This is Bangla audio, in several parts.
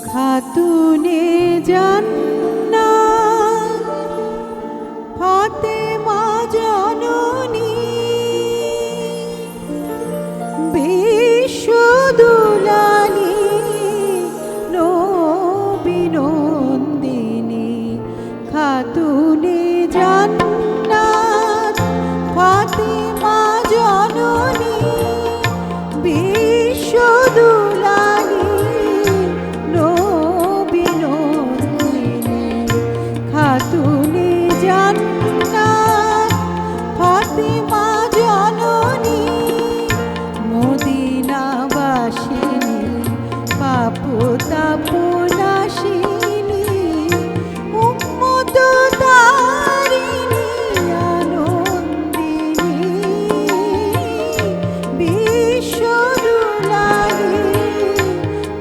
খাতুনে জান্নাত ফাতেমা জননী বিশ্বদুলালী নবী নন্দিনী। খাতুনে জান্নাত ফাতেমা জননী বিশ্বদুলালী নবী নন্দিনী। খাতুনে জান্নাত ফাতেমা জননী মদিনাবাসিনী পাপ তাপ নাশিনী উম্মত তারিণী আনন্দিনী বিশ্বদুলালী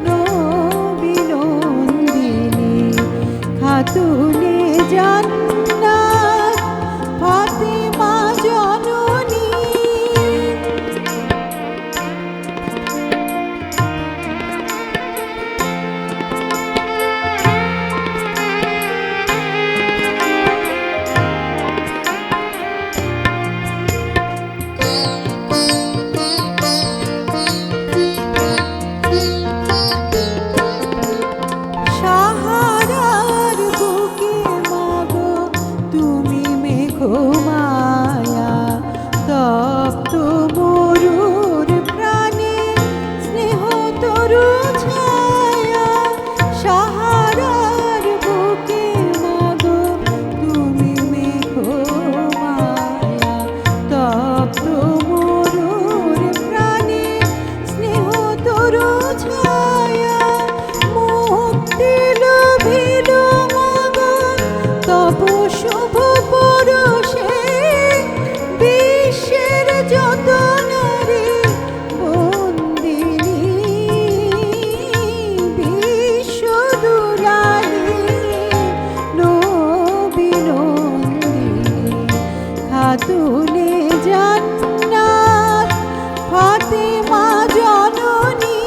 নবী নন্দিনী। খাতুনে জান্নাত ফাতেমা জননী। সাহারার বুকে মাগো তুমি মেঘমায়া তপ্ত মরুর প্রাণে স্নেহ তরু ছায়া। সাহারার বুকে মাগো তুমি মেঘমায়া তপ্ত মরুর প্রাণে স্নেহ তরু ছায়া। মুক্তি লোভিল মাগো তব শুভ পরশে বিশ্বের যত নারী বন্দিনী বিশ্বদুলালী নবী নন্দিনী। খাতুনে জান্নাত ফাতেমা জননী।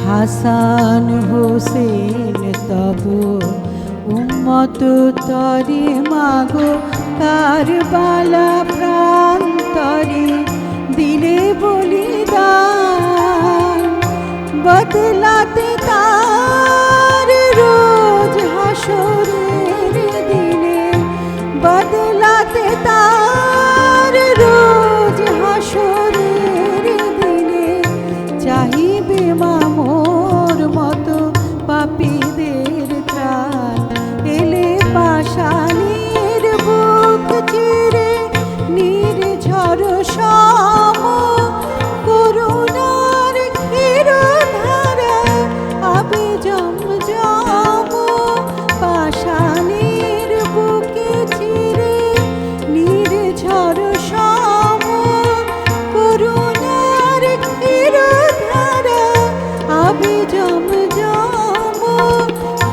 হাসান হোসেন তব উম্মত তরে মাগো কারবালা প্রান্তরে দিলে বলিদান। বদলাতে তার রোজ হাসরের দিনে বদলাতে তার রোজ হাসরের দিনে চাহিবে মা মোর মতো পাপীদের ত্রাণ। এলে পাষাণের বুক চিরে নির্ঝর সম করুণার ক্ষীরধারা আবে জমজম। পাষাণের বুকে চিরে নির্ঝর সম করুণার ক্ষীরধারা আবে জমজম।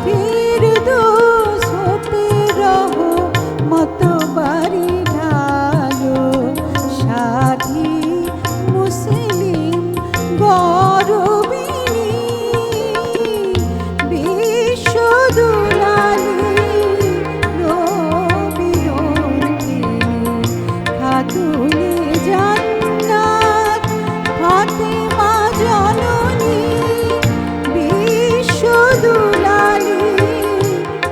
ফিরদৌস হতে রহমত বারি ঢালো সাধী মুসলিম গৌরবিনী বিশ্বদুলালী নবী নন্দিনী। খাতুনে জান্নাত ফাতেমা জননী বিশ্বদুলালী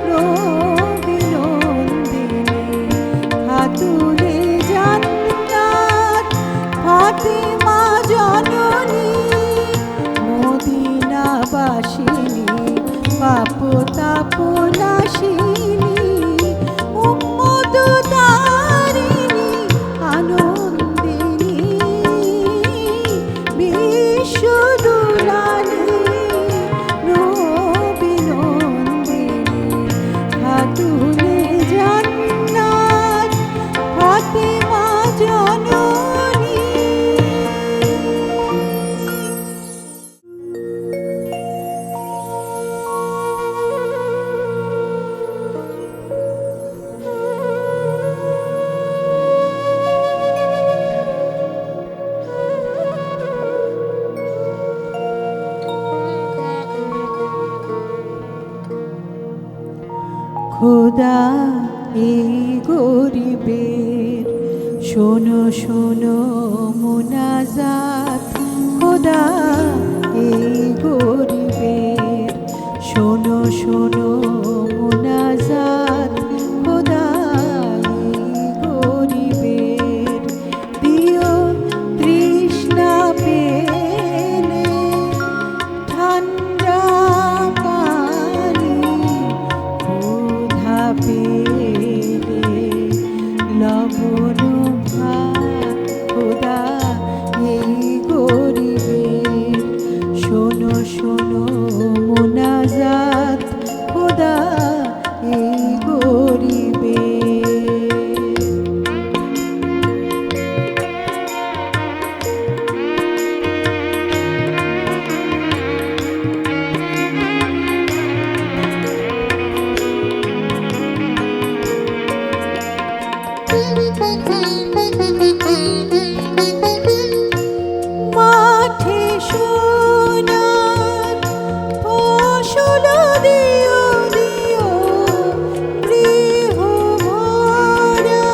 নবী নন্দিনী। খাতুনে জান্নাত ফাতেমা জননী মদিনাবাসিনী পাপ তাপ নাশিনী উম্মত তারিণী আনন্দিনী বিশ্বদুলালী নবী নন্দিনী। খাতুনে জান্নাত খোদা এই গরিবের শোনো শোনো মুনাজাত, খোদা এই গরিবের শোনো শোনো মুনাজাত, খোদা এই গরিবের দিও তৃষ্ণা পেলে ঠান্ডা পানি, ক্ষুধা পেলে লবণ ভাত, খোদা এই গরিবের শোনো শোনো মুনাজাত, খোদা এই গরিবের। মাঠে সোনার ফসল দিও দিও, গৃহ ভরা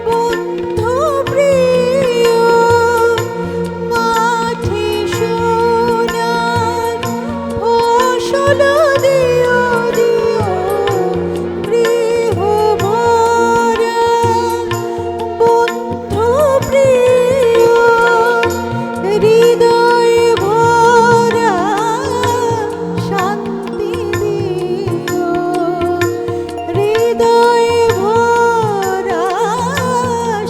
বন্ধু প্রিয়। মাঠে সোনার ফসল দিও দিও, গৃহ ভরা বন্ধু প্রিয়। হৃদয় ভরা শান্তি দিও, হৃদয় ভরা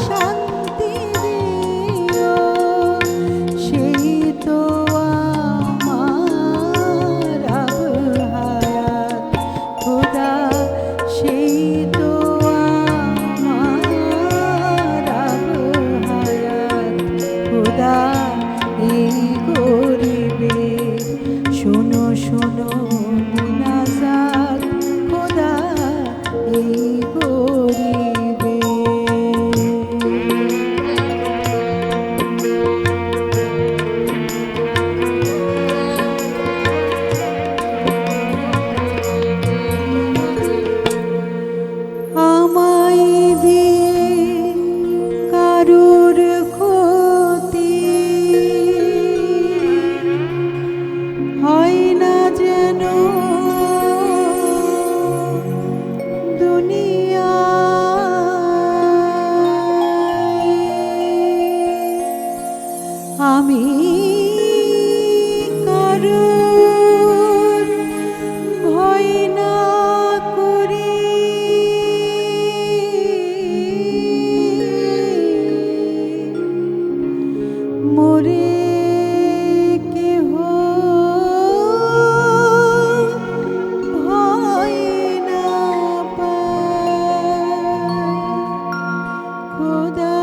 শান্তি দিও। সেই তো আমার আবহায়াত, খোদা সেই তো আমার আবহায়াত, খোদা এই গরিবের শোনো শোনো মুনাজাত, খোদা এই গরিবের। আমায় দিয়ে কারুর ক্ষতি হয় না যেন দুনিয়ায়। আমি কারুর ভয় না করি, মোরে কেহ ভয় না পায়, খোদা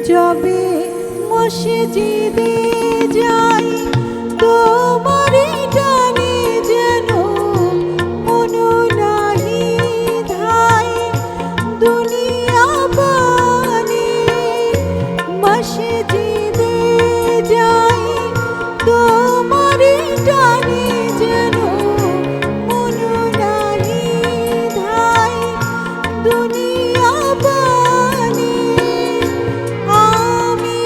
যবে মসজিদে যাই তোমারই টানে যেন মন নাহি ধাই দুনিয়া পানে। মসজিদে যাই তোমারই টানে যেন মন নাহি ধাই দুনিয়া পানে। আমি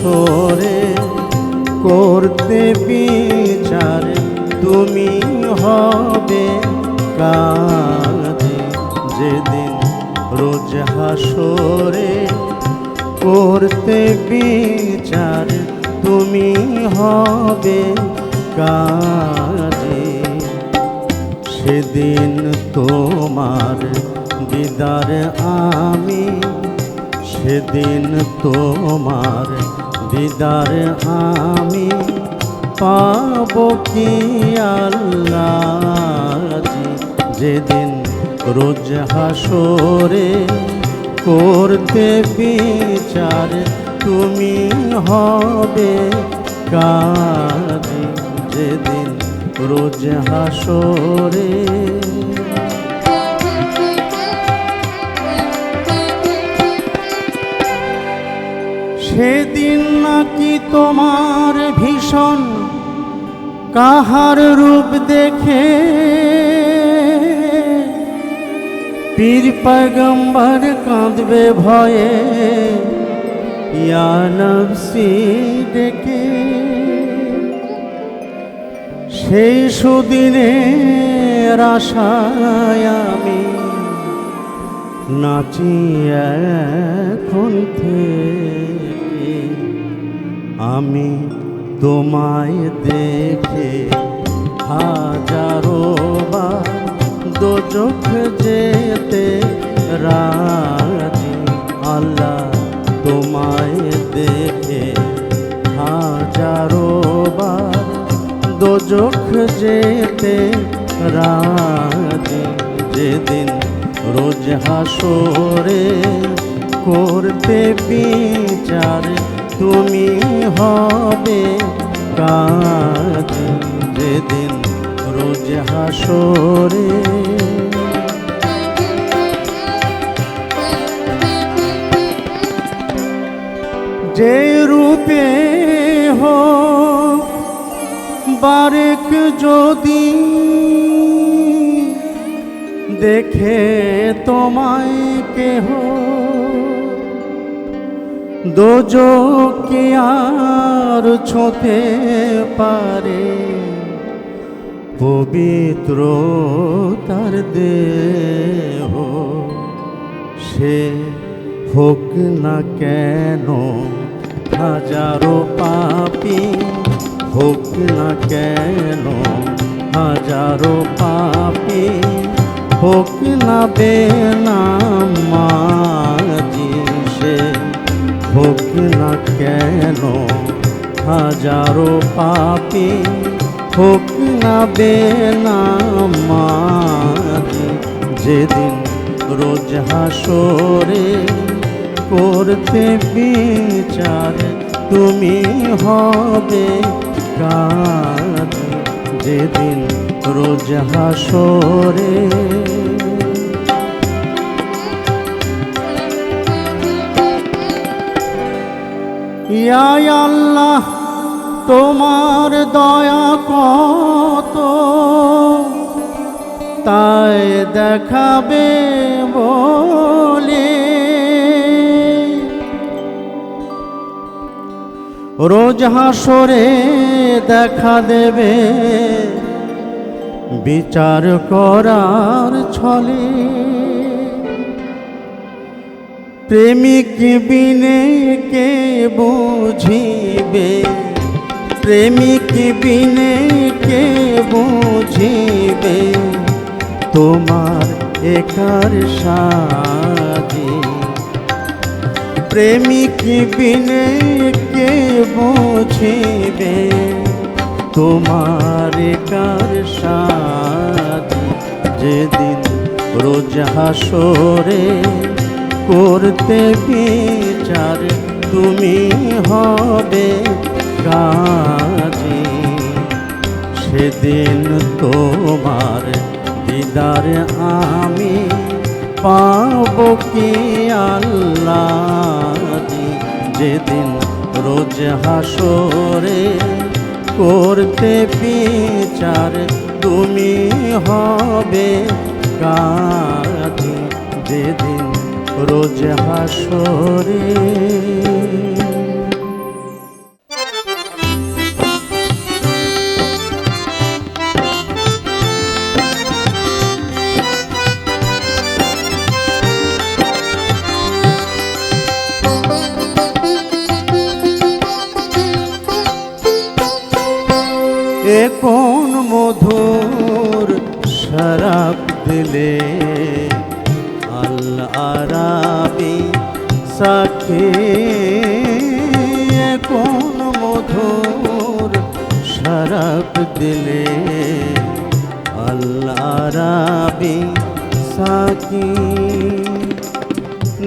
হাসরে করতে বিচার তুমি হবে কাজী। যেদিন রোজ হাসরে করতে বিচার তুমি হবে কাজী। সেদিন তোমার দিদার আমি, সেদিন তোমার দিদার আমি পাব কি আল্লাহ। যেদিন রোজ হাসরে করতে বিচার তুমি হবে কাজী। যেদিন রোজ হাসরে সেদিন নাকি তোমার ভীষণ কাহার রূপ দেখে পীর পয়গম্বর কাঁদবে ভয়ে ইয়া নফসি ডেকে। সেই সুদিনের আশায় আমি নাচি এখন থেকে। আমি তোমায় দেখে হাজারো বার দোজখ যেতে রাজি। আল্লাহ তোমায় দেখে হাজারো বার দোজখ যেতে রাজি। যেদিন রোজ হাসরে করতে বিচার তুমি হবে কাজী। যেদিন রোজ হাসরে যে রূপে হোক বারেক যদি দেখে তোমায় কেহ, দোজখ কি আর ছোঁতে পারে পবিত্র তার দেহ। সে হোক না কেন হাজারো পাপী, হোক না কেন হাজারো পাপী, হোক না বেনামাজি। সে হোক না কেন হাজারো পাপী, হোক না বেনামাজি। যেদিন রোজ হাসরে করতে বিচার তুমি হবে কাজী। যেদিন রোজ হাসরে ইয়া আল্লাহ তোমার দয়া কত তাই দেখাবে বলে রোজ হাসরে দেখা দেবে বিচার করার ছলে। প্রেমিক বিনে কে বুঝিবে, প্রেমিক বিনে কে বুঝিবে তোমার একার সাজি। প্রেমিক বিনে কে বুঝিবে তোমার একার সাজি। যেদিন রোজ হাসরে করতে বিচার তুমি হবে কাজী। সেদিন তোমার দিদার আমি পাব কি আল্লাহ। যেদিন রোজ হাসরে করতে বিচার তুমি হবে কাজী। যেদিন রোজ হাসরে এ কোন মধুর শরাব দিলে আল আরাবি সাকি এ কোন মধুর শরাব দিলে আল আরাবি সাকি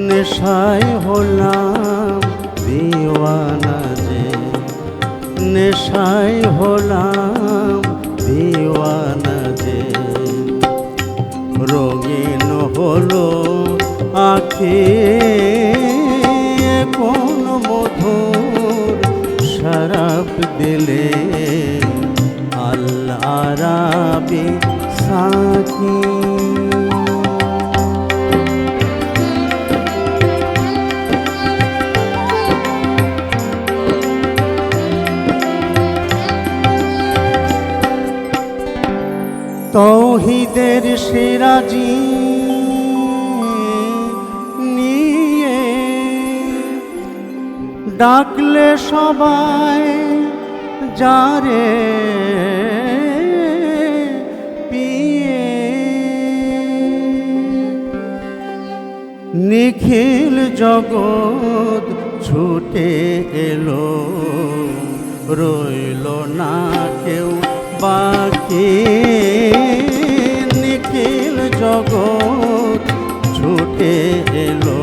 নেশায় হলাম দিওয়ানা যে নেশায় হলাম দিওয়ানা যে রঙিন হলো আঁখি কোন মধুর শরাব দিলে আল আরাবি সাকি তৌহিদের সিরাজি নিয়ে ডাকলে সবাই যারে পিয়ে নিখিল জগৎ ছুটে এলো রইল না কেউ বাকি নিখিল জগৎ ছুটে এলো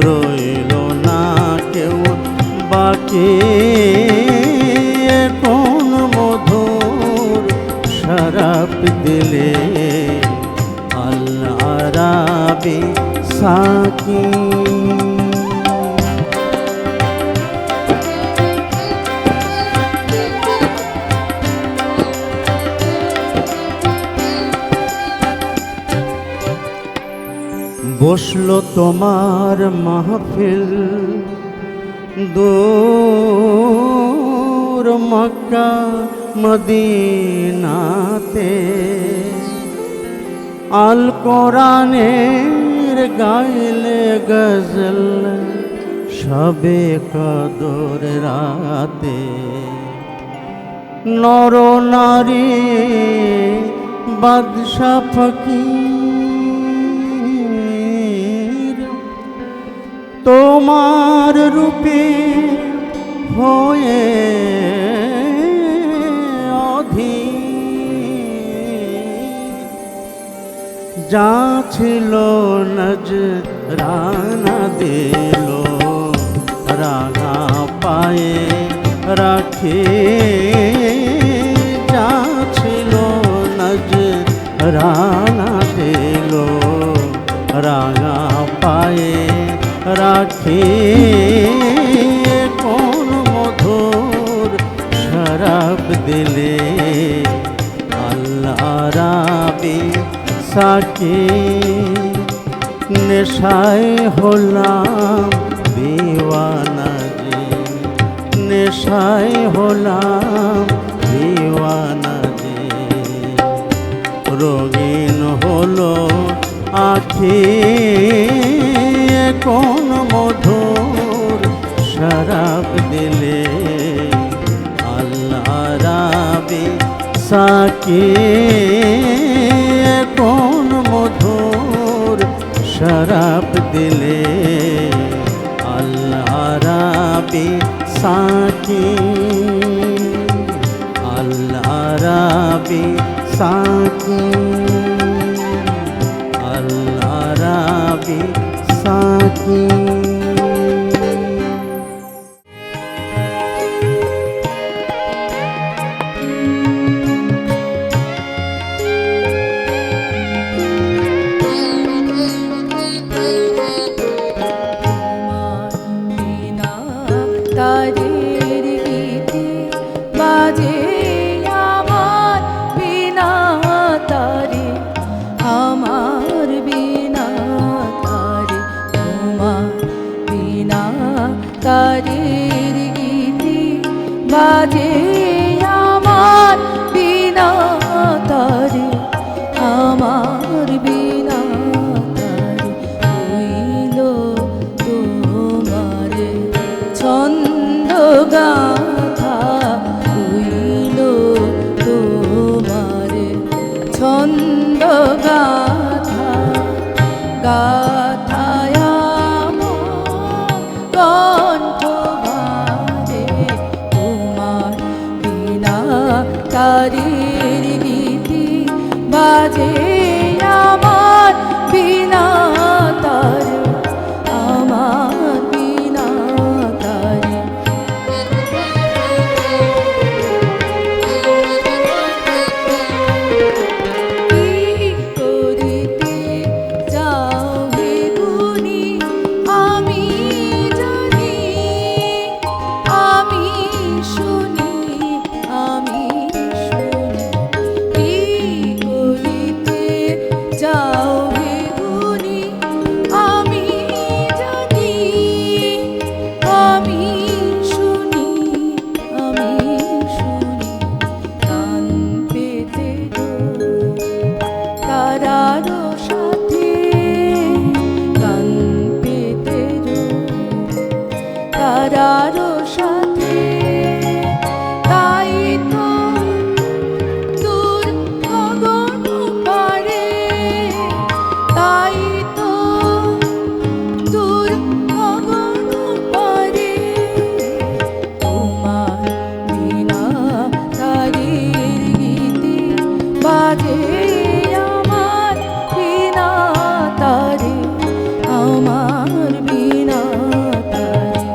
রইল না কেউ বাকি কোন মধুর শরাব দিলে আল আরাবি সাকি বসলো তোমার মাহফিল দূর মক্কা মদিনাতে আল কোরআনের গাইলে গজল সবে কদর রাতে নর নারী বাদশা ফকির তোমার রূপে হয়ে অধীর যা ছিল নজরানা দিল রাঙা পায়ে রাখে যা ছিল নজরানা দিল রাঙা পায়ে রাখে কোন মধুর শরাব দিলে আল আরাবি সাকি নেশায় হলাম দিওয়ানা যে নেশায় হলাম দিওয়ানা যে রঙিন হলো আখি কোন মধুর শরাব দিলে আল আরাবি সাকি কোন মধুর শরাব দিলে আল আরাবি সাকি আল আরাবি সাকি আল আরাবি সাকি তারের গীতে বাজে আমার বিনা তারের গীতি বাজে আমার বিনা তারে, আমার বিনা তারে। কি করিতে যাও হে গুণী আমি জানি, আমি শুনি, আমি শুনি। কি করিতে যাও হে গুণী আমি জানি, আমি শুনি, আমি শুনি। কান পেতে তারারও সাথে, কান পেতে তারারও সাথে। তাই তো দূর গগন পারে, তাই তো দূর গগন পারে। তোমার বিনা তারের গীতি বাজে আমার বিনা তারে, আমার বিনা তারে।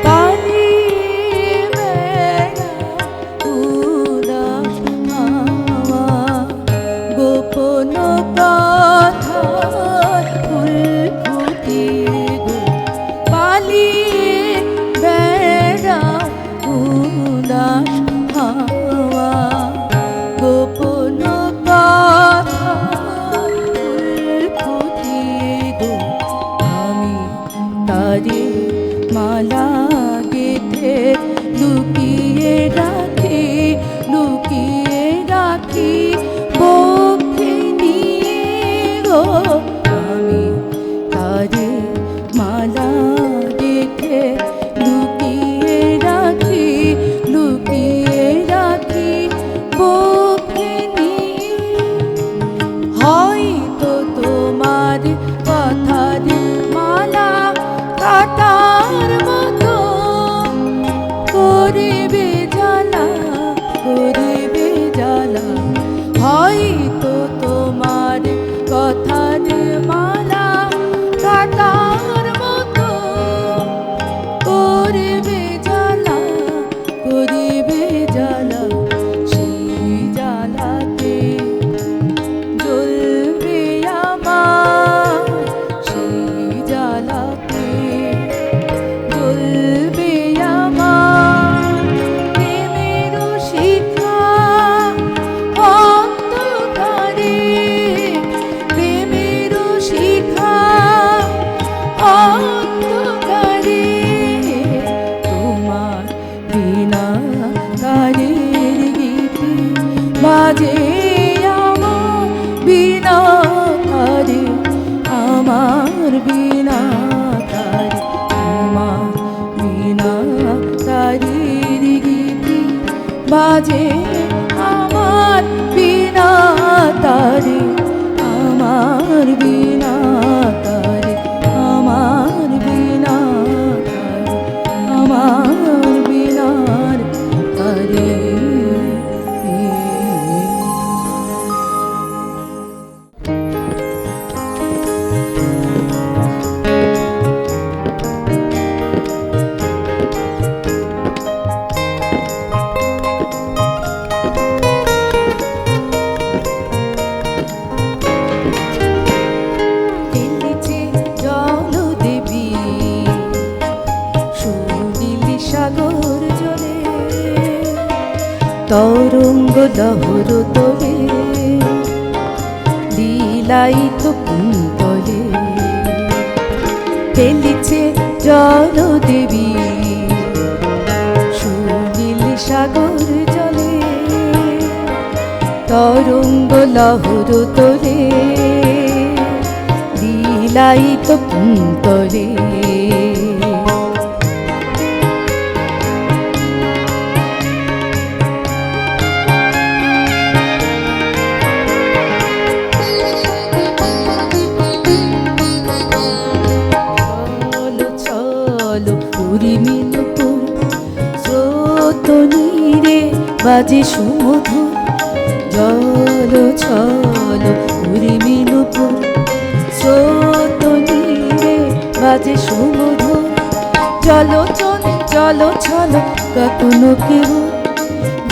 পালিয়ে বেড়া উদাস হাওয়া, গোপন কথার ফুল ফুটিয়ে গো। পালিয়ে বেড়া উদাস হাওয়া, গোপন কথার ফুল ফুটিয়ে গো। আমি তারে মালা গেথে লুকিয়ে রাখি, লুকিয়ে রাখি বক্ষে নিয়ে গো। আমি তারে মালা গেথে লুকিয়ে রাখি, লুকিয়ে রাখি বক্ষে নিয়ে। হয়তো তোমার কথার মালা কাটার মতো করিবে জ্বালা, করিবে জ্বালা। হয়তো তোমার কথার মালা কাটার মতো করিবে জ্বালা, করিবে জ্বালা। সেই জ্বালাতে জ্বলবে আমার, সেই জ্বালাতে জ্বলবে আমার। প্রেমের শিখা অন্ধকারে, প্রেমের শিখা অন্ধকারে। তোমার বিনা তারের গীতি বাজে আমার বিনা তারে, আমার বিনা তারে, আমার বিনা তারের গীতি বাজে আমার বিনা তারে, আমার বিনা তারে, আমার বিনা তারে, আমার বিনার তারে। দিল্লিতে জলদেবী সুনীল সাগর জলে, তরঙ্গ লহর তোলে লীলায়িত কুন্তলে। খেলিছে জলদেবী সুনীল সাগর জলে, তরঙ্গ লহর তোলে লীলায়িত কুন্তলে। চল চলো উরিমি নুপুর স্রোত নীরে বাজে সুমধুর চলো চলো উরিমি নুপুর স্রোত নীরে বাজে সুমধুর চলো চলো চলো কখনো কেউ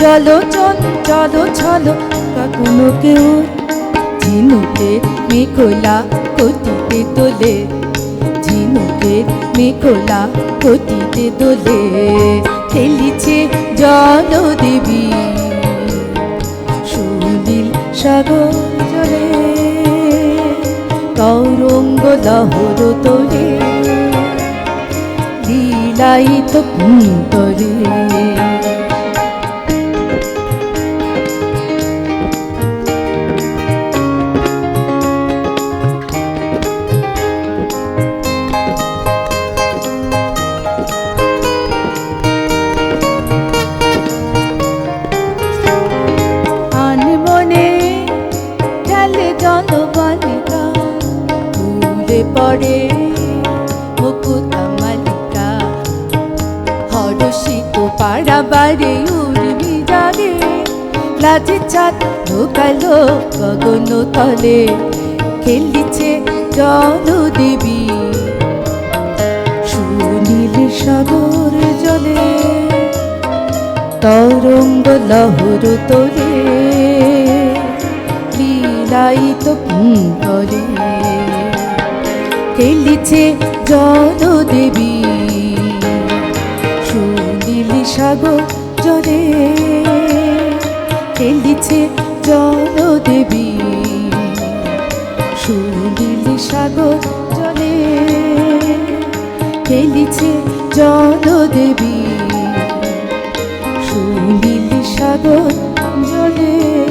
চলো চলো চলো কখনো কেউ ঝিনুকের মেঘলা কটিতে তোলে ঝিনুকের মেঘলা কটিতে তোলে খেলিছে জলদেবী সুনীল সাগর জলে তরঙ্গ লহর তোলে লীলায়িত কুন্তলে জলবালিকা তুলে পড়ে মুকুতা মালিকা হরষিত পাড়াবারে উর্মি জাগে লাজে চাঁদ ঢোকালো গগন তলে খেলিছে জলদেবী সুনীল সাগর জলে তরঙ্গ লহর তোলে লীলায়িত কুন্তলে খেলিছে জলদেবী সুনীল সাগর জলে খেলিছে জলদেবী সুনীল সাগর জলে খেলিছে জলদেবী সুনীল সাগর জলে।